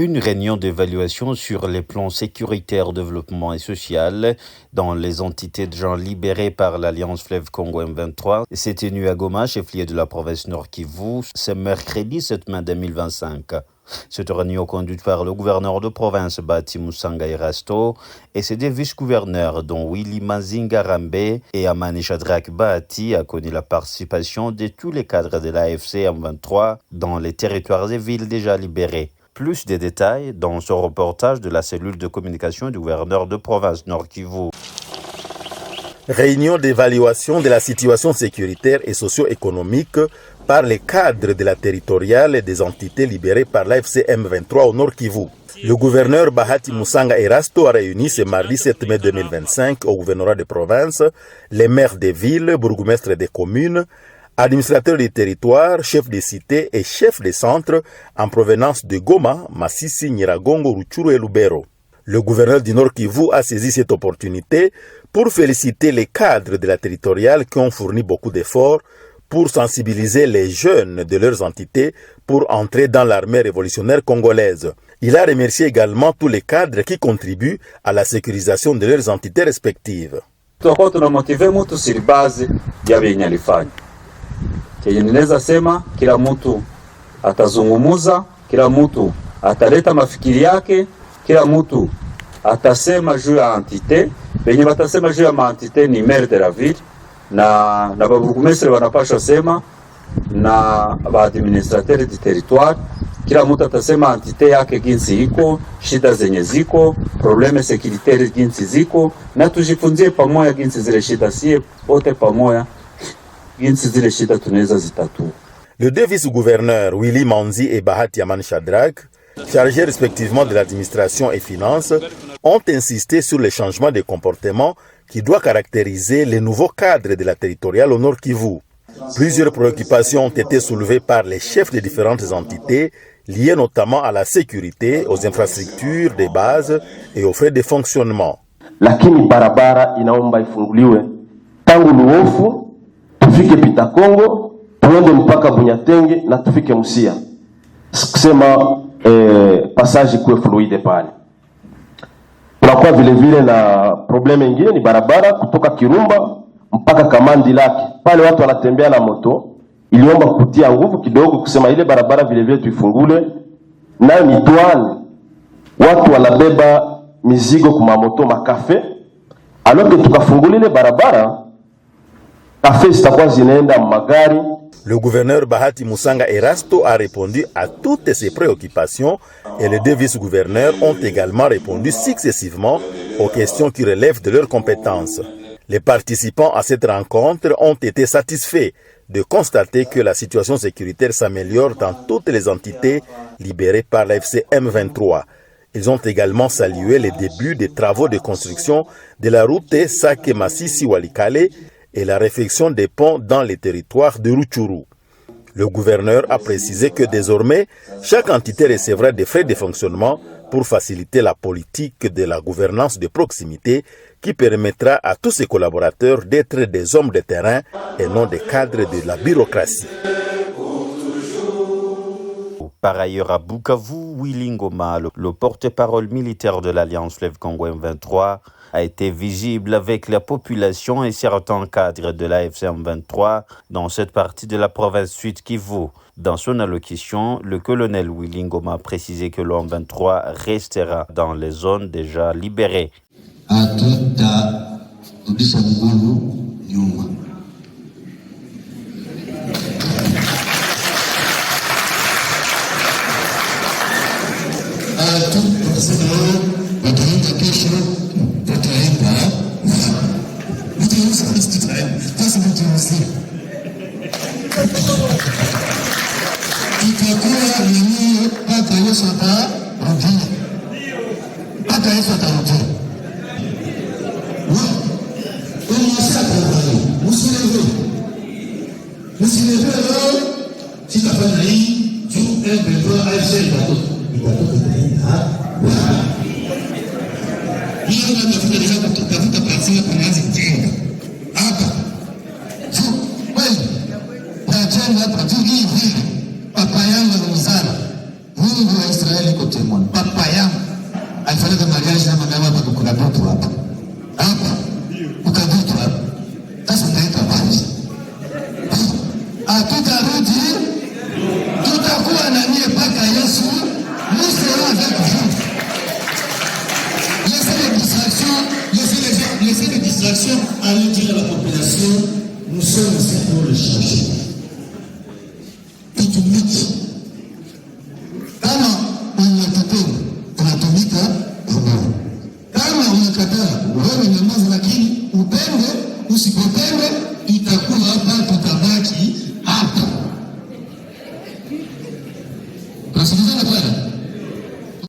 Une réunion d'évaluation sur les plans sécuritaires, développement et social dans les entités de gens libérés par l'Alliance Fleuve Congo M23 s'est tenue à Goma, chef-lieu de la province Nord Kivu, ce mercredi 7 mai 2025. Cette réunion conduite par le gouverneur de province Bahati Musanga Erasto et ses deux vice-gouverneurs dont Willy Mazinga Rambe et Amani Shadrach Bahati a connu la participation de tous les cadres de l'AFC M23 dans les territoires et villes déjà libérés. Plus de détails dans ce reportage de la cellule de communication du gouverneur de province Nord Kivu. Réunion d'évaluation de la situation sécuritaire et socio-économique par les cadres de la territoriale et des entités libérées par l'AFC M23 au Nord Kivu. Le gouverneur Bahati Musanga Erasto a réuni ce mardi 7 mai 2025 au gouvernorat de province les maires des villes, bourgmestres des communes, administrateurs des territoires, chefs de cités et chefs de centres en provenance de Goma, Masisi, Nyiragongo, Rutshuru et Lubero. Le gouverneur du Nord Kivu a saisi cette opportunité pour féliciter les cadres de la territoriale qui ont fourni beaucoup d'efforts pour sensibiliser les jeunes de leurs entités pour entrer dans l'armée révolutionnaire congolaise. Il a remercié également tous les cadres qui contribuent à la sécurisation de leurs entités respectives. Chenye ninaweza sema kila mtu atazungumuza, kila mtu ataleta mafikiri yake, kila mtu atasema juu ya entité, benye batasema juu ya maentité ni maire de la ville na baburgmestre wanapaswa sema na ba administrateur du territoire, kila mtu atasema entité yake ginsi iko, shida zenye ziko, probleme securitaire ginsi ziko na tujifunzie pamoja ginsi zile shida sie wote pamoja. Les deux vice-gouverneurs, Willy Manzi et Bahati Amani Shadrach, chargés respectivement de l'administration et finances, ont insisté sur les changements de comportement qui doivent caractériser les nouveaux cadres de la territoriale au Nord Kivu. Plusieurs préoccupations ont été soulevées par les chefs des différentes entités, liées notamment à la sécurité, aux infrastructures de base et aux frais de fonctionnement. Lakini barabara inaomba ifunguliwe tangu Luofu tufike Pita Kongo, tuende mpaka Bunyatenge na tufike Musia. Kusema passage kuwe fluide pale. Tunakuwa vile vile na probleme nyingine ni barabara kutoka Kirumba mpaka Kamandi Lake. Pale watu wanatembea na moto, iliomba kutia nguvu kidogo kusema ile barabara vile vile tuifungule. Nayo ni douane. Watu wanabeba mizigo kwa moto makafe. Alors que tukafungule ile barabara le gouverneur Bahati Musanga Erasto a répondu à toutes ces préoccupations et les deux vice-gouverneurs ont également répondu successivement aux questions qui relèvent de leurs compétences. Les participants à cette rencontre ont été satisfaits de constater que la situation sécuritaire s'améliore dans toutes les entités libérées par l'AFC M23. Ils ont également salué les débuts des travaux de construction de la route Sake-Masisi-Walikale et la réfection des ponts dans les territoires de Rutshuru. Le gouverneur a précisé que désormais, chaque entité recevra des frais de fonctionnement pour faciliter la politique de la gouvernance de proximité qui permettra à tous ses collaborateurs d'être des hommes de terrain et non des cadres de la bureaucratie. Par ailleurs, à Bukavu, Willy Ngoma, le porte-parole militaire de l'Alliance Fleuve Congo M23, a été visible avec la population et certains cadres de l'AFC M23 dans cette partie de la province Sud Kivu. Dans son allocution, le colonel Willy Ngoma a précisé que l'OM23 restera dans les zones déjà libérées. Mungu wa Israeli tout le monde. Papa yangu alifanya mariage na mama hapa kuna mtu hapa. Hapa. Ukabutu hapa. Sasa taita wapi? Tutarudi. Tutakuwa na nie paka Yesu. Nous serons avec vous. Laissez les distractions aller dire à la population, nous sommes ici pour le changer. Tutumike. Kama unataka unatumika pamoja. Kama unakataa wewe nyamaza, lakini upende usipopende itakuwa hapa, tutabaki hapa. Tunasikilizana pale.